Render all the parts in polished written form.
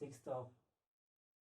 6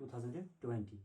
2020।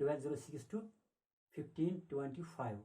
1206 to 1525।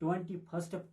21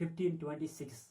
1526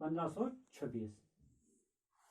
1526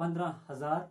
15,000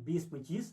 20-25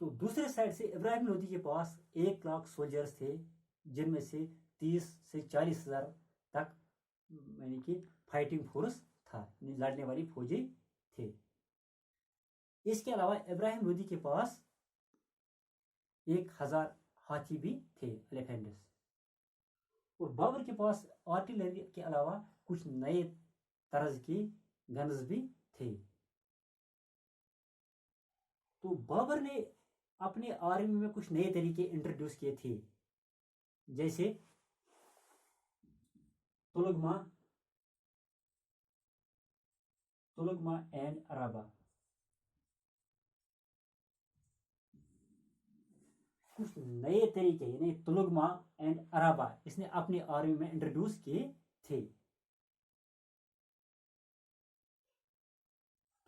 تو دوسرے side سے ابراہیم لودھی کے پاس 1 لاکھ سولجرز تھے، جن میں سے 30 سے 40 ہزار تک یعنی کہ فائٹنگ فورس تھا، لڑنے والی فوجی تھے۔ اس کے علاوہ ابراہیم لودھی کے پاس 1000 ہاتھی بھی تھے، ایلیفینٹس۔ اور بابر کے پاس آرٹلری کے علاوہ کچھ نئے طرز کی گنز بھی تھے۔ تو بابر نے اپنے آرمی میں کچھ نئے طریقے انٹروڈیوس کیے تھے، جیسے تلگما اینڈ عرابہ۔ کچھ نئے طریقے یعنی تلگما اینڈ عرابہ اس نے اپنے آرمی میں انٹروڈیوس کیے تھے۔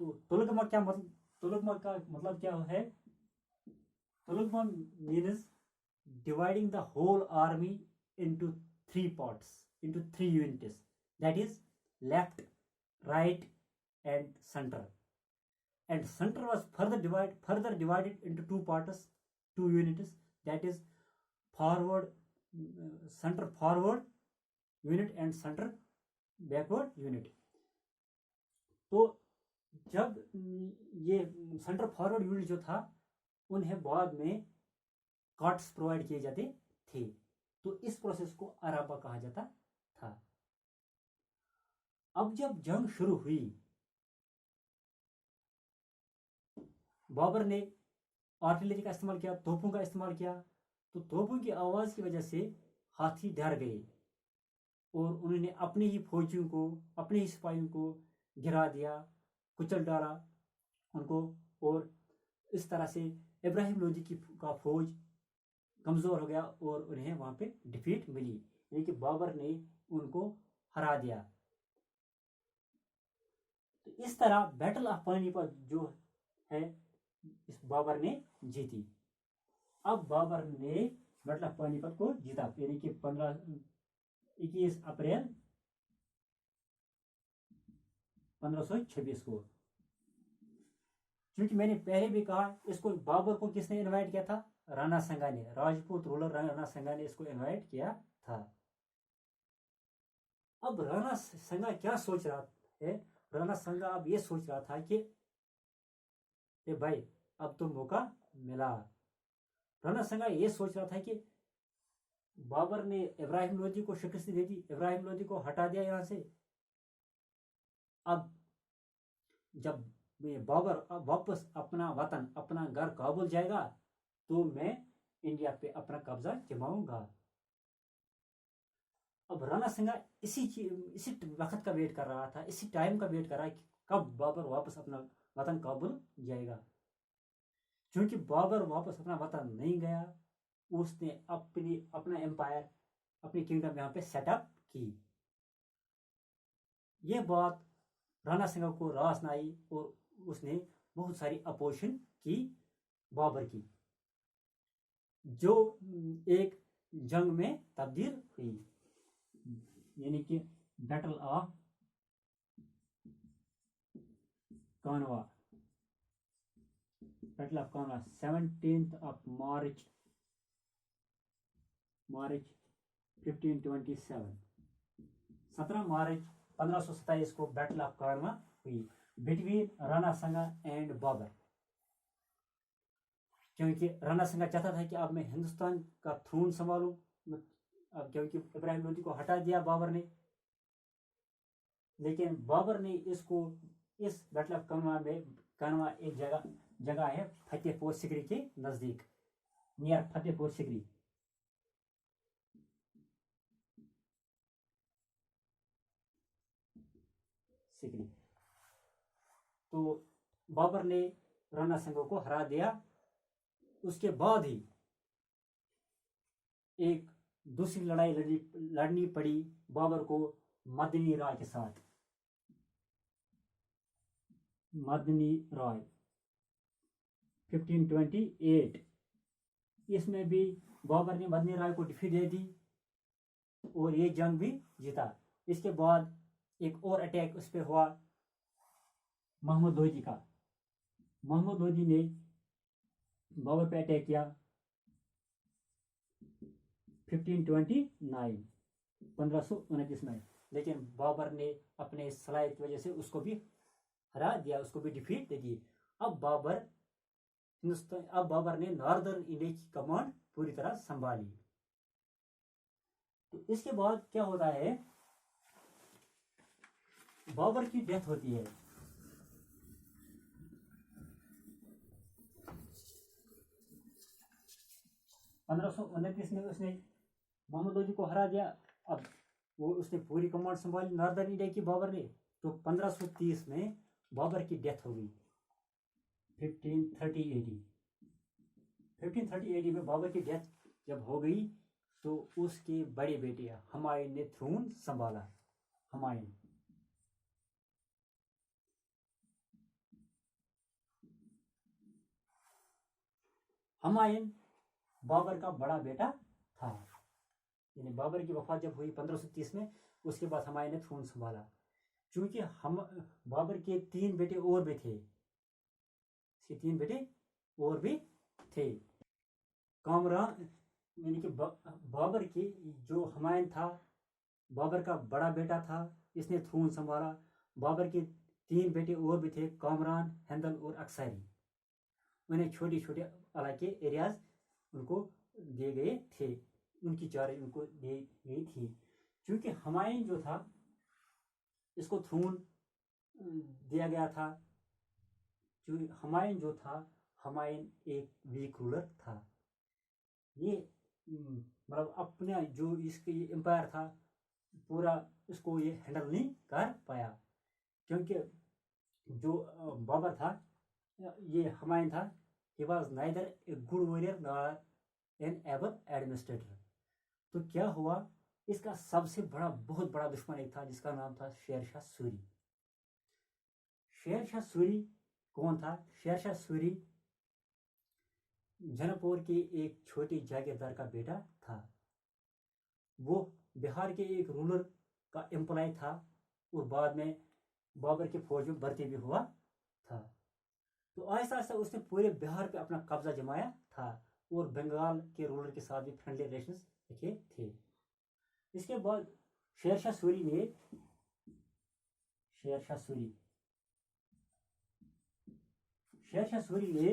تو تلگما کا مطلب کیا ہے؟ تلگما means dividing the whole army into 3 parts, into 3 units, that is left, right and center. And center was further divided into 2 parts, 2 units, that is center forward unit and center backward unit. تو جب یہ centre forward unit جو تھا انہیں بعد میں carts provide کیے جاتے تھے، تو اس پروسیس کو عرابہ کہا جاتا تھا۔ اب جب جنگ شروع ہوئی، بابر نے آرٹلری کا استعمال کیا، توپوں کا استعمال کیا، تو توپوں کی آواز کی وجہ سے ہاتھی ڈر گئے اور انہوں نے اپنے ہی فوجیوں کو، اپنے ہی سپاہیوں کو گرا دیا، کچل ڈالا ان کو، اور اس طرح سے ابراہیم لودھی کا فوج کمزور ہو گیا اور انہیں وہاں پہ ڈیفیٹ ملی، یعنی کہ بابر نے ان کو ہرا دیا۔ تو اس طرح بیٹل آف پانی پت جو ہے اس بابر نے جیتی۔ اب بابر نے بیٹل آف پانی پت کو جیتا، یعنی کہ 21 اپریل 1526 کو۔ چونکہ میں نے پہلے بھی کہا اس کو بابر کو کس نے انوائٹ کیا تھا؟ رانا سنگا نے، راجپوت رولر رانا سنگا نے اس کو انوائٹ کیا تھا۔ اب رانا سنگا کیا سوچ رہا ہے؟ رانا سنگا اب یہ سوچ رہا تھا کہ بھائی اب تو موقع ملا۔ رانا سنگا یہ سوچ رہا تھا کہ بابر نے ابراہیم لودھی کو شکست دے دی، ابراہیم لودھی کو ہٹا دیا یہاں سے، اب جب بابر واپس اپنا وطن، اپنا گھر کابل جائے گا تو میں انڈیا پہ اپنا قبضہ جماؤں گا۔ اب رانا سنگا اسی وقت کا ویٹ کر رہا تھا، اسی ٹائم کا ویٹ کر رہا ہے کہ کب بابر واپس اپنا وطن کابل جائے گا۔ چونکہ بابر واپس اپنا وطن نہیں گیا، اس نے اپنا امپائر، اپنی کنگڈم یہاں پہ سیٹ اپ کی۔ یہ بات رانا سنگا کو راس نہ آئی اور اس نے بہت ساری اپوزیشن کی بابر کی، جو ایک جنگ میں تبدیل ہوئی، یعنی کہ battle of Khanwa. Battle of Khanwa 17 March 1527، 17 March 1527 کو بیٹل آف کانوا ہوئی بٹوین رانا سنگا اینڈ بابر۔ کیونکہ رانا سنگا چاہتا تھا کہ اب میں ہندوستان کا تھرون سنبھالوں، اب کیونکہ ابراہیم لودھی کو ہٹا دیا بابر نے، لیکن بابر نے اس بیٹل آف کانوا ایک جگہ ہے فتح پور سکری کے نزدیک، نیئر فتح پور سکری۔ تو بابر نے رانا سنگا کو ہرا دیا۔ اس کے بعد ہی ایک دوسری لڑائی لڑنی پڑی بابر کو مدنی رائے کے ساتھ۔ مدنی رائے 1528، اس میں بھی بابر نے مدنی رائے کو ڈیفیٹ دے دی اور یہ جنگ بھی جیتا۔ اس کے بعد ایک اور اٹیک اس پہ ہوا محمد لودھی کا۔ محمد لودھی نے بابر پہ اٹیک کیا 1529 1529 میں، لیکن بابر نے اپنے صلاحیت کی وجہ سے اس کو بھی ہرا دیا، اس کو بھی ڈیفیٹ دے دی۔ اب بابر نے ناردرن انڈیا کی کمانڈ پوری طرح سنبھالی۔ تو اس کے بعد کیا ہوتا ہے، بابر کی ڈیتھ ہوتی ہے۔ پندرہ سو انتیس میں اس نے محمد لودھی کو ہرا دیا۔ اب وہ اس نے پوری کمانڈ سنبھالی ناردرن انڈیا کی بابر نے۔ تو 1530 میں بابر کی ڈیتھ ہو گئی 1530 AD میں بابر کی ڈیتھ جب ہو گئی تو اس کے بڑے بیٹے ہمایوں نے تھرون سنبھالا۔ ہمایوں بابر کا بڑا بیٹا تھا، یعنی بابر کی وفات جب ہوئی 1530 میں، اس کے بعد ہمایوں نے تھرون سنبھالا۔ چونکہ بابر کے 3 بیٹے اور بھی تھے، اس کے 3 بیٹے اور بھی تھے۔ کامران یعنی کہ بابر کی جو ہمایوں تھا، بابر کا بڑا بیٹا تھا، اس نے تھرون سنبھالا۔ بابر کے 3 بیٹے اور بھی تھے، کامران، ہندل اور اکساری۔ انہیں چھوٹے چھوٹے علاقے ایریاز ان کو دیے گئے تھے، ان کی چارج ان کو دی گئی تھی۔ چونکہ ہمایوں جو تھا اس کو تھرون دیا گیا تھا۔ ہمایوں جو تھا، ہمایوں ایک ویک رولر تھا۔ یہ مطلب اپنا جو اس کے امپائر تھا پورا، اس کو یہ ہینڈل نہیں کر پایا، کیونکہ جو بابر تھا، یہ ہمایوں تھا، he was neither a good warrior nor an able administrator۔ تو کیا ہوا، اس کا سب سے بہت بڑا دشمن ایک تھا جس کا نام تھا شیر شاہ سوری۔ شیر شاہ سوری کون تھا؟ شیر شاہ سوری جن پور کے ایک چھوٹی جاگیردار کا بیٹا تھا۔ وہ بہار کے ایک رولر کا امپلائی تھا اور بعد میں بابر کے فوج میں بھرتی بھی ہوا تھا۔ تو آہستہ آہستہ اس نے پورے بہار پہ اپنا قبضہ جمایا تھا اور بنگال کے رولر کے ساتھ بھی فرینڈلی ریلیشنز رکھے تھے۔ اس کے بعد شیر شاہ سوری نے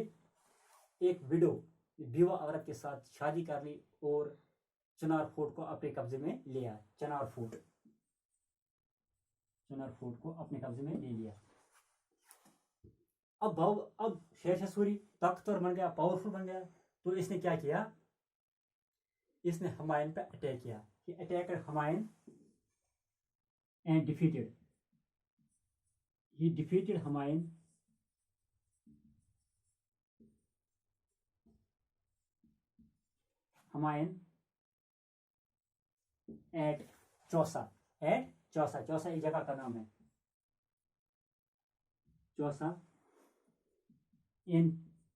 ایک بیوہ عورت کے ساتھ شادی کر لی اور چنار فورٹ کو اپنے قبضے میں لیا۔ چنار فورٹ کو اپنے قبضے میں لے لیا۔ اب شیر شاہ سوری طاقتور بن گیا، پاورفل بن گیا۔ تو اس نے کیا کیا، اس نے ہمایوں پہ اٹیک کیا۔ He attacked Humayun and defeated Humayun at Chausa ایک جگہ کا نام ہے، چوسا in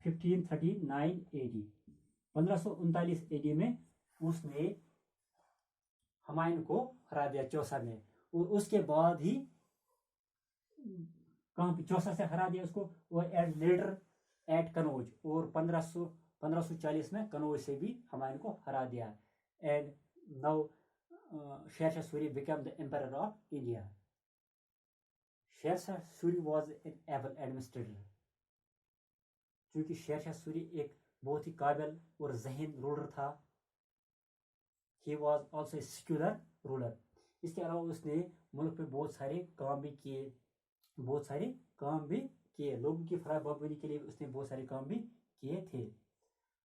1539 AD 1539 AD میں اس نے ہمایوں کو ہرا دیا چوسا میں، اور اس کے بعد ہی کہاں پہ چوسا سے ہرا دیا اس کو، اور لیٹر ایٹ کنوج، اور 1540 میں کنوج سے بھی ہمایوں کو ہرا دیا۔ And now Sher Shah Suri became the empire of India. Sher Shah Suri was an able administrator, کیونکہ شیر شاہ سوری ایک بہت ہی قابل اور ذہین رولر تھا۔ He was also a secular ruler۔ اس کے علاوہ اس نے ملک پہ بہت سارے کام بھی کیے، لوگوں کی فلاح بہبودی کے لیے اس نے بہت سارے کام بھی کیے تھے۔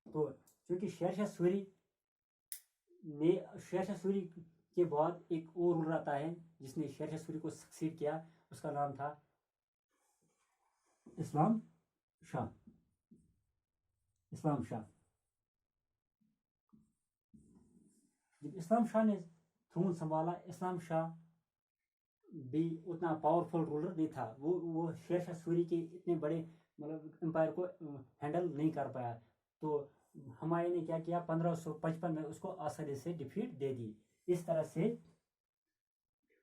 تو چونکہ شیر شاہ سوری کے بعد ایک اور رولر آتا ہے جس نے شیر شاہ سوری کو سکسیڈ کیا، اس کا نام تھا اسلام شاہ۔ جب اسلام شاہ نے تھرون سنبھالا، اسلام شاہ بھی اتنا پاورفل رولر نہیں تھا، وہ شیر شاہ سوری کے اتنے بڑے مطلب امپائر کو ہینڈل نہیں کر پایا۔ تو ہمایوں نے کیا کیا، 1555 میں اس کو آسانی سے ڈیفیٹ دے دی۔ اس طرح سے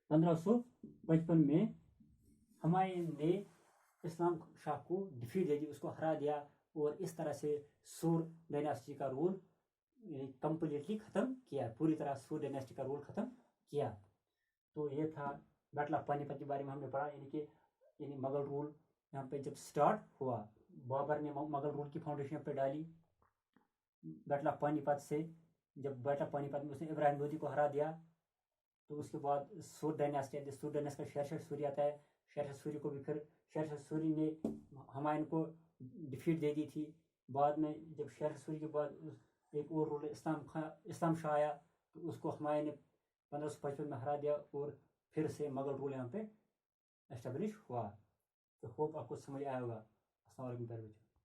1555 میں ہمایوں نے اسلام شاہ کو ڈیفیٹ دے دی، اس کو ہرا دیا، اور اس طرح سے سور ڈائناسٹی کا رول کمپلیٹلی ختم کیا، پوری طرح سور ڈائناسٹی کا رول ختم کیا. تو یہ تھا بیٹل آف پانی پت کے بارے میں ہم نے پڑھا، یعنی مغل رول یہاں پہ جب سٹارٹ ہوا، بابر نے مغل رول کی فاؤنڈیشن پہ ڈالی بیٹل آف پانی پت سے. جب بیٹل آف پانی پت میں اس نے ابراہیم لودھی کو ہرا دیا تو اس کے بعد سور ڈائناسٹی آتی ہے. سور ڈائناسٹی کا شہر سوری آتا ہے. شہر سوری کو بھی پھر شہر سوری نے ہمایوں کو ڈیفیٹ دے دی تھی. بعد میں جب شہر سوری کے بعد ایک اور رول اسلام شاہ آیا تو اس کو ہمایوں نے 1555 میں ہرا دیا اور پھر سے مغل رول یہاں پہ اسٹیبلش ہوا. تو ہوپ آپ کو سمجھ آیا ہوگا. السلام علیکم پیارے بچوں.